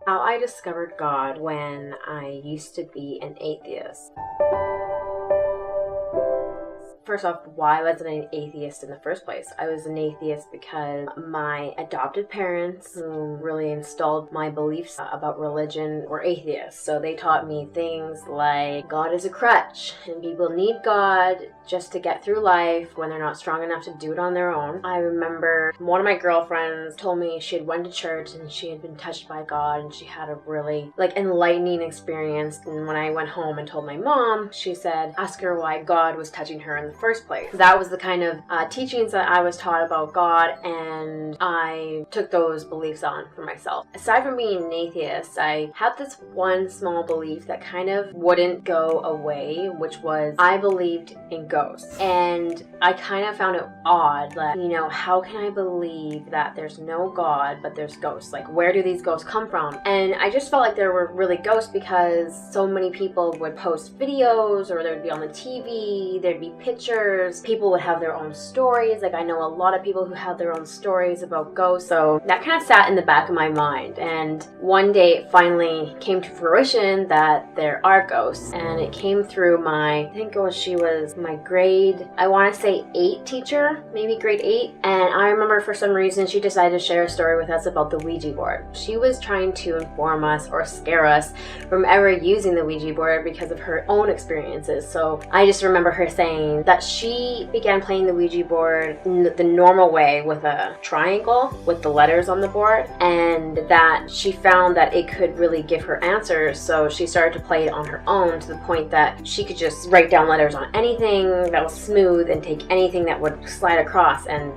How I discovered God when I used to be an atheist. First off, why was I an atheist in the first place? I was an atheist because my adopted parents, who really installed my beliefs about religion, were atheists. So they taught me things like God is a crutch and people need God just to get through life when they're not strong enough to do it on their own. I remember one of my girlfriends told me she had went to church and she had been touched by God and she had a really enlightening experience. And when I went home and told my mom, she said, ask her why God was touching her in the first place. That was the kind of teachings that I was taught about God, and I took those beliefs on for myself. Aside from being an atheist, I had this one small belief that kind of wouldn't go away, which was I believed in ghosts. And I kind of found it odd that, how can I believe that there's no God, but there's ghosts? Like, where do these ghosts come from? And I just felt like there were really ghosts because so many people would post videos, or they'd be on the TV, there'd be pictures, people would have their own stories. Like, I know a lot of people who have their own stories about ghosts, so that kind of sat in the back of my mind. And one day it finally came to fruition that there are ghosts, and it came through she was my grade, I want to say 8 teacher, maybe grade 8, and I remember for some reason she decided to share a story with us about the Ouija board. She was trying to inform us or scare us from ever using the Ouija board because of her own experiences. So I just remember her saying that she began playing the Ouija board the normal way with a triangle with the letters on the board, and that she found that it could really give her answers. So she started to play it on her own to the point that she could just write down letters on anything that was smooth and take anything that would slide across and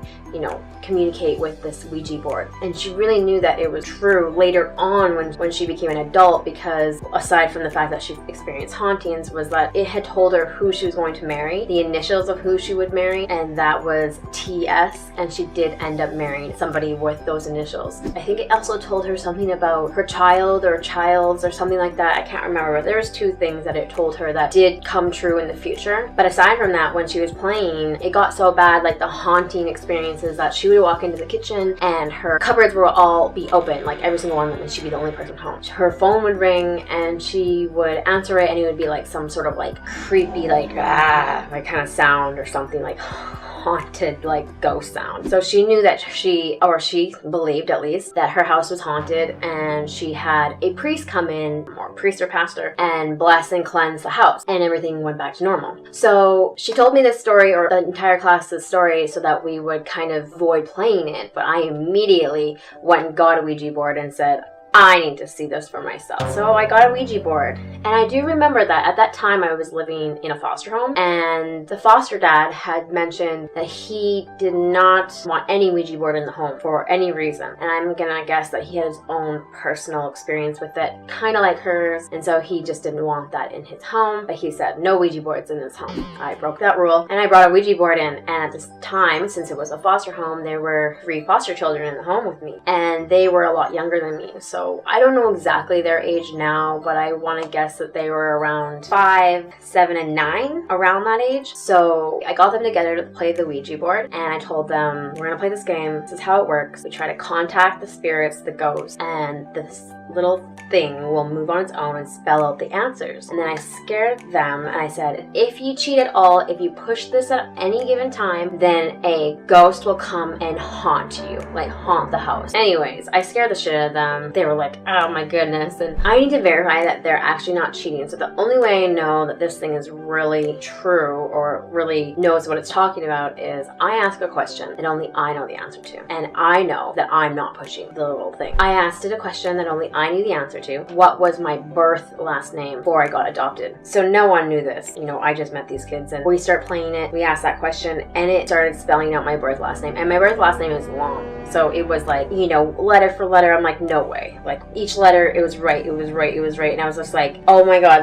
communicate with this Ouija board. And she really knew that it was true later on when she became an adult, because aside from the fact that she experienced hauntings, was that it had told her who she was going to marry, the initials of who she would marry, and that was TS, and she did end up marrying somebody with those initials. I think it also told her something about her child or child's or something like that. I can't remember, but there was 2 things that it told her that did come true in the future. But aside from that, when she was playing, it got so bad, like the haunting experiences, that she would walk into the kitchen and her cupboards would all be open, like every single one of them, and she'd be the only person home. Her phone would ring and she would answer it, and it would be like some sort of creepy kind of sound, or something like haunted, ghost sound. So she knew that she believed at least that her house was haunted, and she had a priest come in, or priest or pastor, and bless and cleanse the house, and everything went back to normal. So she told me this story, or the entire class this story, so that we would kind of avoid playing it. But I immediately went and got a Ouija board and said, I need to see this for myself. So I got a Ouija board, and I do remember that at that time I was living in a foster home, and the foster dad had mentioned that he did not want any Ouija board in the home for any reason, and I'm gonna guess that he had his own personal experience with it, kind of like hers, and so he just didn't want that in his home. But he said no Ouija boards in his home. I broke that rule, and I brought a Ouija board in, and at this time, since it was a foster home, there were 3 foster children in the home with me, and they were a lot younger than me. So I don't know exactly their age now, but I want to guess that they were around 5, 7, and 9, around that age. So I got them together to play the Ouija board, and I told them, we're going to play this game. This is how it works. We try to contact the spirits, the ghosts, and this little thing will move on its own and spell out the answers. And then I scared them, and I said, if you cheat at all, if you push this at any given time, then a ghost will come and haunt you, haunt the house. Anyways, I scared the shit out of them. They were like, oh my goodness. And I need to verify that they're actually not cheating. So the only way I know that this thing is really true, or really knows what it's talking about, is I ask a question that only I know the answer to, and I know that I'm not pushing the little thing. I asked it a question that only I knew the answer to. What was my birth last name before I got adopted? So no one knew this. I just met these kids, and we start playing it. We asked that question, and it started spelling out my birth last name. And my birth last name is long. So it was letter for letter. I'm like, no way. Each letter, it was right. And I was just like, oh my God,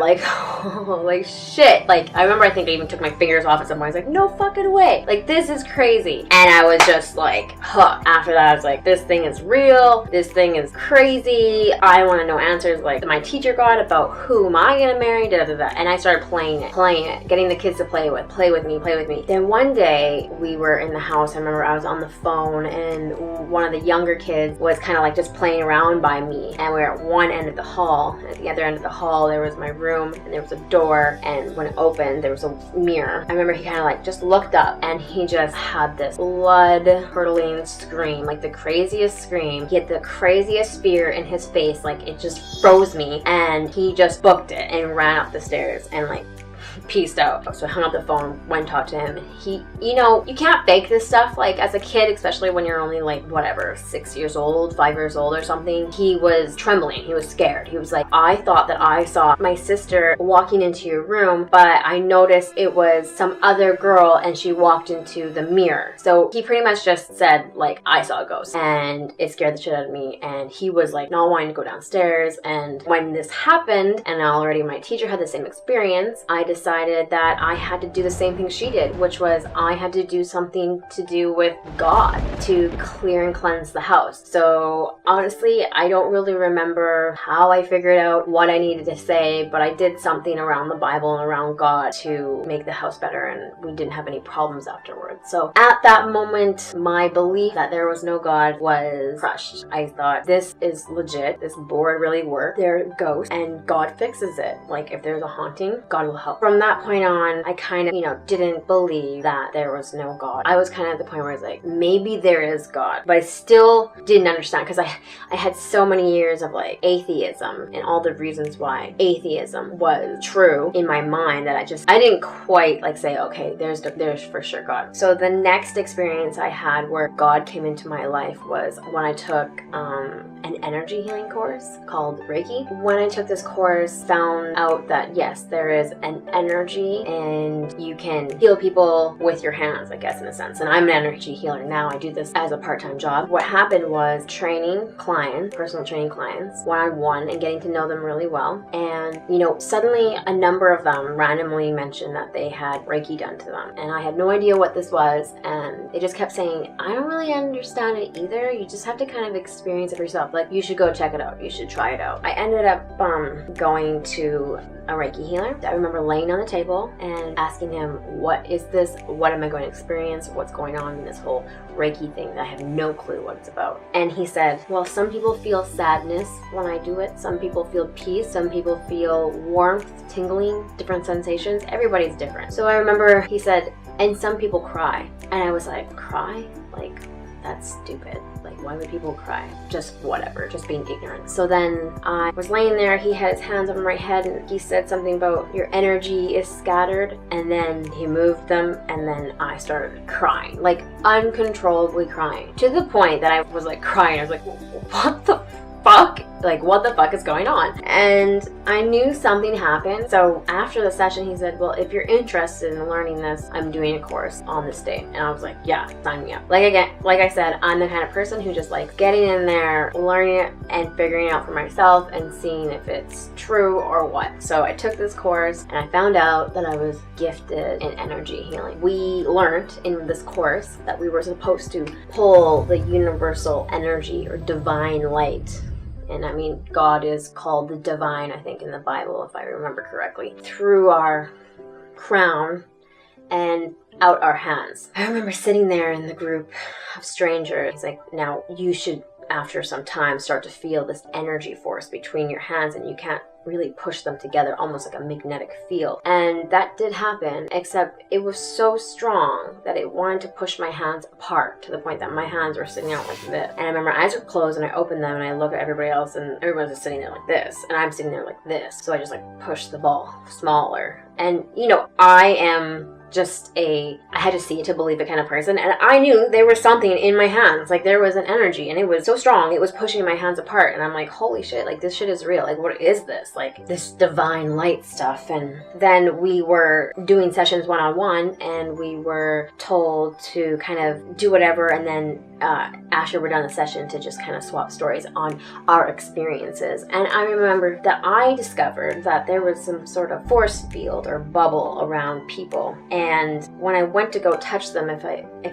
shit. I remember, I think I even took my fingers off at some point. I was like, no fucking way. This is crazy. And I was just hooked. After that, I was like, this thing is real. This thing is crazy. I want to know answers my teacher got about who am I gonna marry, and I started playing it, getting the kids to play with me. Then one day we were in the house. I remember I was on the phone, and one of the younger kids was kind of just playing around by me, and we were at one end of the hall. At the other end of the hall, there was my room, and there was a door, and when it opened, there was a mirror. I remember he kind of like just looked up, and he just had this blood-curdling scream, like the craziest scream. He had the craziest fear in his face, like it just froze me, and he just booked it and ran up the stairs and like peaced out. So I hung up the phone, went and talked to him. He, you know, you can't fake this stuff. Like as a kid, especially when you're only like whatever, 6 years old, 5 years old or something, he was trembling. He was scared. He was like, I thought that I saw my sister walking into your room, but I noticed it was some other girl and she walked into the mirror. So he pretty much just said like, I saw a ghost, and it scared the shit out of me. And he was like not wanting to go downstairs. And when this happened, and already my teacher had the same experience, I decided that I had to do the same thing she did, which was I had to do something to do with God to clear and cleanse the house. So honestly, I don't really remember how I figured out what I needed to say, but I did something around the Bible and around God to make the house better, and we didn't have any problems afterwards. So at that moment, my belief that there was no God was crushed. I thought, this is legit. This board really worked. They're ghosts, and God fixes it. Like if there's a haunting, God will help. From that point on, I kind of, didn't believe that there was no God. I was kind of at the point where I was like, maybe there is God, but I still didn't understand, because I had so many years of like atheism and all the reasons why atheism was true in my mind that I didn't quite like say, okay, there's for sure God. So the next experience I had where God came into my life was when I took an energy healing course called Reiki. When I took this course, found out that yes, there is an energy and you can heal people with your hands, I guess, in a sense. And I'm an energy healer now. I do this as a part-time job. What happened was training clients, personal training clients, one-on-one, and getting to know them really well. And, suddenly a number of them randomly mentioned that they had Reiki done to them. And I had no idea what this was. And they just kept saying, I don't really understand it either. You just have to kind of experience it for yourself. Like, you should go check it out. You should try it out. I ended up going to a Reiki healer. I remember laying on the table and asking him, what is this? What am I going to experience? What's going on in this whole Reiki thing that I have no clue what it's about? And he said, well, some people feel sadness when I do it. Some people feel peace. Some people feel warmth, tingling, different sensations. Everybody's different. So I remember he said, and some people cry. And I was like, cry? Like, that's stupid. Like, why would people cry? Just whatever, just being ignorant. So then I was laying there, he had his hands over my head, and he said something about your energy is scattered, and then he moved them, and then I started crying, like uncontrollably crying, to the point that I was like crying. I was like, what the fuck? Like, what the fuck is going on? And I knew something happened. So after the session, he said, well, if you're interested in learning this, I'm doing a course on this date. And I was like, yeah, sign me up. Like I said, I'm the kind of person who just likes getting in there, learning it, and figuring it out for myself and seeing if it's true or what. So I took this course, and I found out that I was gifted in energy healing. We learned in this course that we were supposed to pull the universal energy or divine light. And I mean, God is called the divine, I think, in the Bible, if I remember correctly, through our crown and out our hands. I remember sitting there in the group of strangers. He's like, now you should, after some time, start to feel this energy force between your hands, and you can't really push them together, almost like a magnetic field. And that did happen, except it was so strong that it wanted to push my hands apart to the point that my hands were sitting out like this. And I remember my eyes were closed, and I opened them, and I look at everybody else, and everyone's just sitting there like this, and I'm sitting there like this. So I just like pushed the ball smaller. And I am just I had to see it to believe it kind of person, and I knew there was something in my hands, like there was an energy, and it was so strong it was pushing my hands apart, and I'm like, holy shit, like this shit is real, like what is this, like this divine light stuff. And then we were doing sessions one-on-one, and we were told to kind of do whatever, and then after we're done the session, to just kind of swap stories on our experiences. And I remember that I discovered that there was some sort of force field or bubble around people, and when I went to go touch them, if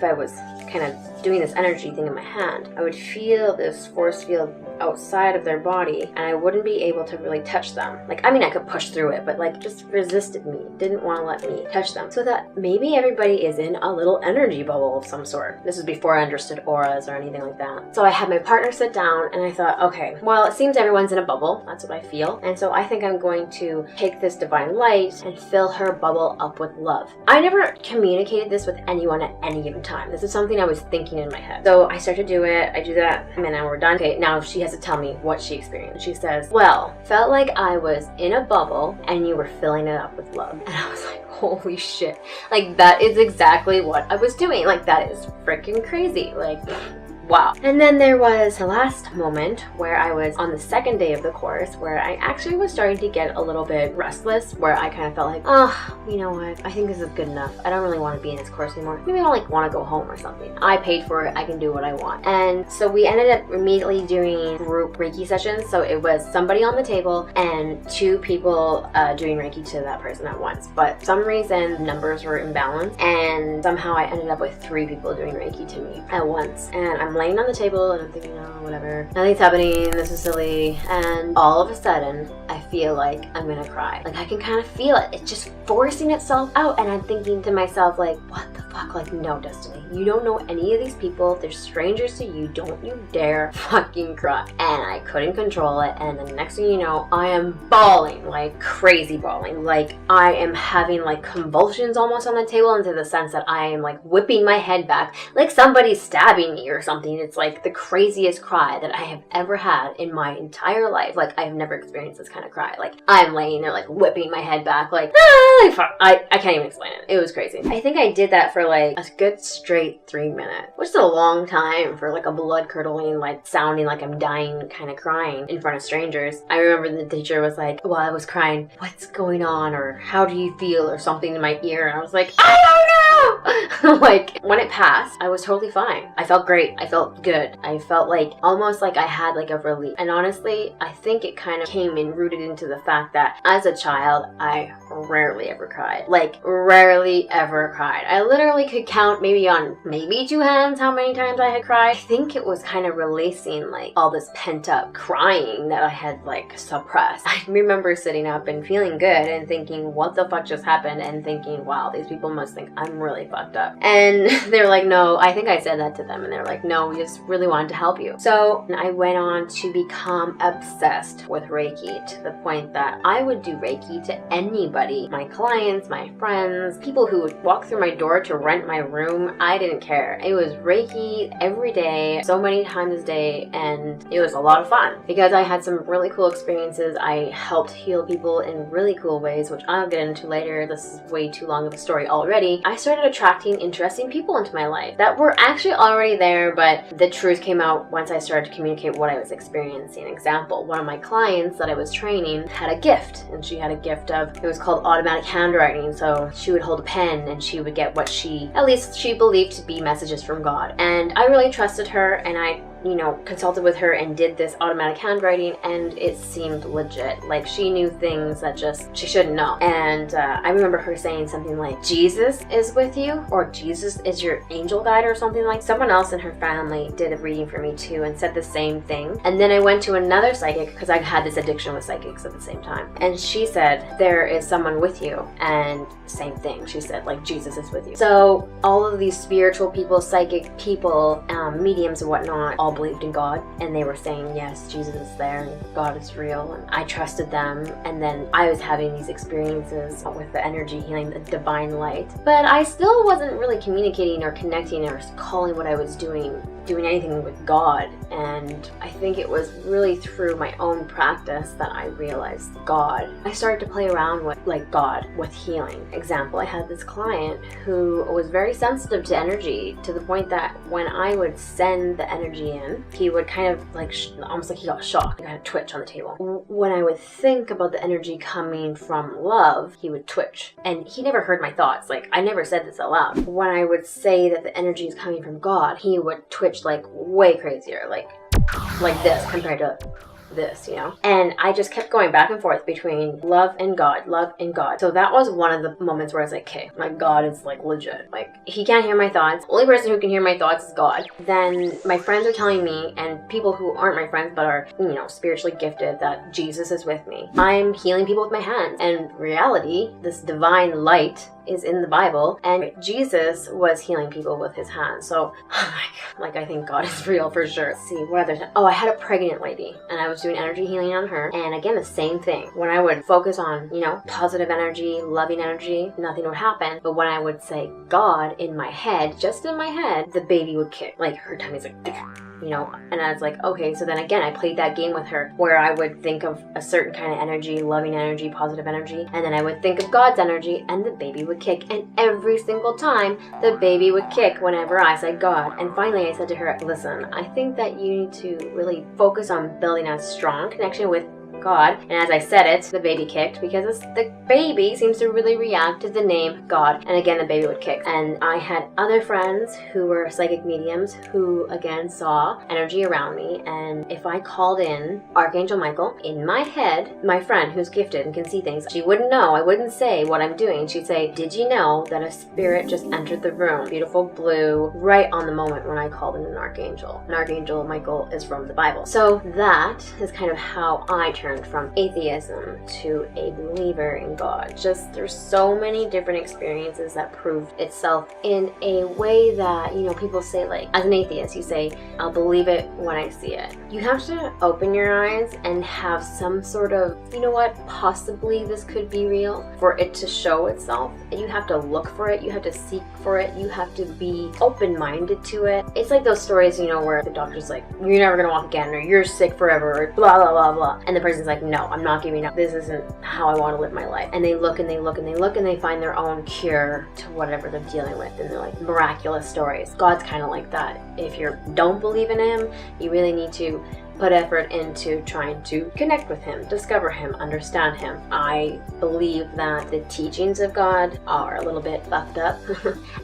I was kind of doing this energy thing in my hand, I would feel this force field outside of their body, and I wouldn't be able to really touch them. Like, I mean, I could push through it, but like just resisted me, didn't want to let me touch them. So that maybe everybody is in a little energy bubble of some sort. This was before I understood auras or anything like that. So I had my partner sit down, and I thought, okay, well, it seems everyone's in a bubble. That's what I feel. And so I think I'm going to take this divine light and fill her bubble up with love. I never communicated this with anyone at any given time. This is something I was thinking in my head. So I start to do it. I do that, and then we're done. Okay, now she has to tell me what she experienced. She says, well, felt like I was in a bubble and you were filling it up with love. And I was like, holy shit. Like, that is exactly what I was doing. Like, that is freaking crazy. Like, wow. And then there was the last moment where I was on the second day of the course where I actually was starting to get a little bit restless, where I kind of felt like, oh, you know what? I think this is good enough. I don't really want to be in this course anymore. Maybe I like want to go home or something. I paid for it. I can do what I want. And so we ended up immediately doing group Reiki sessions. So it was somebody on the table and two people doing Reiki to that person at once. But for some reason, numbers were imbalanced, and somehow I ended up with 3 people doing Reiki to me at once. And I'm laying on the table and I'm thinking, oh, whatever, nothing's happening, this is silly, and all of a sudden I feel like I'm gonna cry. Like, I can kind of feel it. It's just forcing itself out, and I'm thinking to myself, like, what the fuck? Like, no, Destiny, you don't know any of these people. They're strangers to you. Don't you dare fucking cry. And I couldn't control it, and the next thing you know, I am bawling, like crazy bawling. Like, I am having like convulsions almost on the table, into the sense that I am like whipping my head back like somebody's stabbing me or something. It's like the craziest cry that I have ever had in my entire life. Like, I have never experienced this kind of cry. Like, I'm laying there like whipping my head back, like, I can't even explain it. It was crazy. I think I did that for like a good straight 3 minutes, which is a long time for like a blood curdling, like sounding like I'm dying kind of crying in front of strangers. I remember the teacher was like, while I was crying, what's going on, or how do you feel, or something in my ear, and I was like, I don't know. Like, when it passed, I was totally fine. I felt great. I felt good. I felt like almost like I had like a relief. And honestly, I think it kind of came and rooted into the fact that as a child, I rarely ever cried. Like, rarely ever cried. I literally could count maybe on maybe 2 hands how many times I had cried. I think it was kind of releasing like all this pent up crying that I had like suppressed. I remember sitting up and feeling good and thinking, what the fuck just happened? And thinking, wow, these people must think I'm really fucked up. And they're like, no, I think I said that to them. And they're like, no, we just really wanted to help you. So I went on to become obsessed with Reiki, to the point that I would do Reiki to anybody, my clients, my friends, people who would walk through my door to rent my room. I didn't care. It was Reiki every day, so many times a day, and it was a lot of fun because I had some really cool experiences. I helped heal people in really cool ways, which I'll get into later. This is way too long of a story already. I started attracting interesting people into my life that were actually already there, but the truth came out once I started to communicate what I was experiencing. Example, one of my clients that I was training had a gift, and she had a gift of, it was called automatic handwriting. So she would hold a pen and she would get what at least she believed to be messages from God. And I really trusted her, and I consulted with her and did this automatic handwriting, and it seemed legit. Like, she knew things that just she shouldn't know. And I remember her saying something like, Jesus is with you, or Jesus is your angel guide, or something. Like, someone else in her family did a reading for me too and said the same thing. And then I went to another psychic, because I had this addiction with psychics at the same time, and she said, there is someone with you. And same thing, she said, like, Jesus is with you. So all of these spiritual people, psychic people, mediums and whatnot, all believed in God, and they were saying, yes, Jesus is there and God is real, and I trusted them. And then I was having these experiences with the energy healing, the divine light, but I still wasn't really communicating or connecting or calling what I was doing anything with God. And I think it was really through my own practice that I realized God. I started to play around with God with healing. Example, I had this client who was very sensitive to energy, to the point that when I would send the energy in, he would kind of like almost like he got shocked and had a twitch on the table. When I would think about the energy coming from love, he would twitch, and he never heard my thoughts. Like, I never said this out loud. When I would say that the energy is coming from God, he would twitch like way crazier, like this compared to this, you know? And I just kept going back and forth between love and God, love and God. So that was one of the moments where I was like, okay, my God is like legit. Like, he can't hear my thoughts. The only person who can hear my thoughts is God. Then my friends are telling me, and people who aren't my friends but are, you know, spiritually gifted, that Jesus is with me. I'm healing people with my hands. And reality, this divine light is in the Bible, and Jesus was healing people with his hands. So, oh my God, like, I think God is real for sure. Let's see, what other? Oh, I had a pregnant lady, and I was doing energy healing on her, and again, the same thing. When I would focus on, you know, positive energy, loving energy, nothing would happen. But when I would say God in my head, just in my head, the baby would kick. Like, her tummy's like, you know, and I was like, okay, so then again, I played that game with her where I would think of a certain kind of energy, loving energy, positive energy, and then I would think of God's energy, and the baby would kick. And every single time, the baby would kick whenever I said God. And finally, I said to her, listen, I think that you need to really focus on building a strong connection with God. And as I said it, the baby kicked, because the baby seems to really react to the name God. And again, the baby would kick. And I had other friends who were psychic mediums who again saw energy around me. And if I called in Archangel Michael in my head, my friend who's gifted and can see things, she wouldn't know. I wouldn't say what I'm doing. She'd say, did you know that a spirit just entered the room? Beautiful blue, right on the moment when I called in an archangel. And Archangel Michael is from the Bible. So that is kind of how I turned from atheism to a believer in God. Just, there's so many different experiences that proved itself in a way that, you know, people say, like, as an atheist, you say, I'll believe it when I see it. You have to open your eyes and have some sort of, you know what, possibly this could be real, for it to show itself. You have to look for it, you have to seek for it, you have to be open-minded to it. It's like those stories, you know, where the doctor's like, you're never gonna walk again, or you're sick forever, or blah blah blah blah, and the person's like, no, I'm not giving up, this isn't how I want to live my life. And they look and they look and they look and they find their own cure to whatever they're dealing with, and they're like miraculous stories. God's kind of like that. If you don't believe in him, you really need to put effort into trying to connect with him, discover him, understand him. I believe that the teachings of God are a little bit fucked up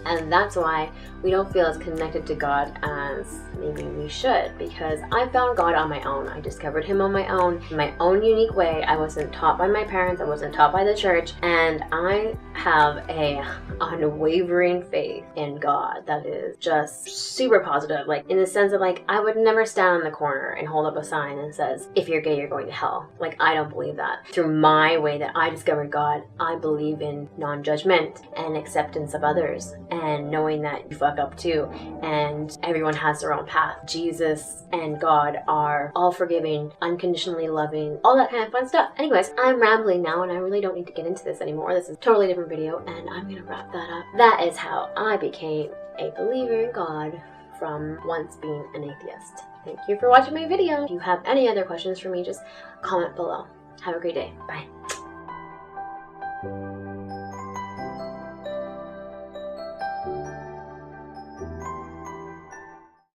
and that's why we don't feel as connected to God as maybe we should, because I found God on my own. I discovered him on my own, in my own unique way. I wasn't taught by my parents, I wasn't taught by the church, and I have a unwavering faith in God that is just super positive, like in the sense that, like, I would never stand on the corner and hold up a sign that says, if you're gay, you're going to hell. Like, I don't believe that. Through my way that I discovered God, I believe in non-judgment and acceptance of others, and knowing that you fuck up too, and everyone has their own path. Jesus and God are all forgiving, unconditionally loving, all that kind of fun stuff. Anyways, I'm rambling now and I really don't need to get into this anymore. This is a totally different video and I'm gonna wrap that up. That is how I became a believer in God from once being an atheist. Thank you for watching my video. If you have any other questions for me, just comment below. Have a great day. Bye.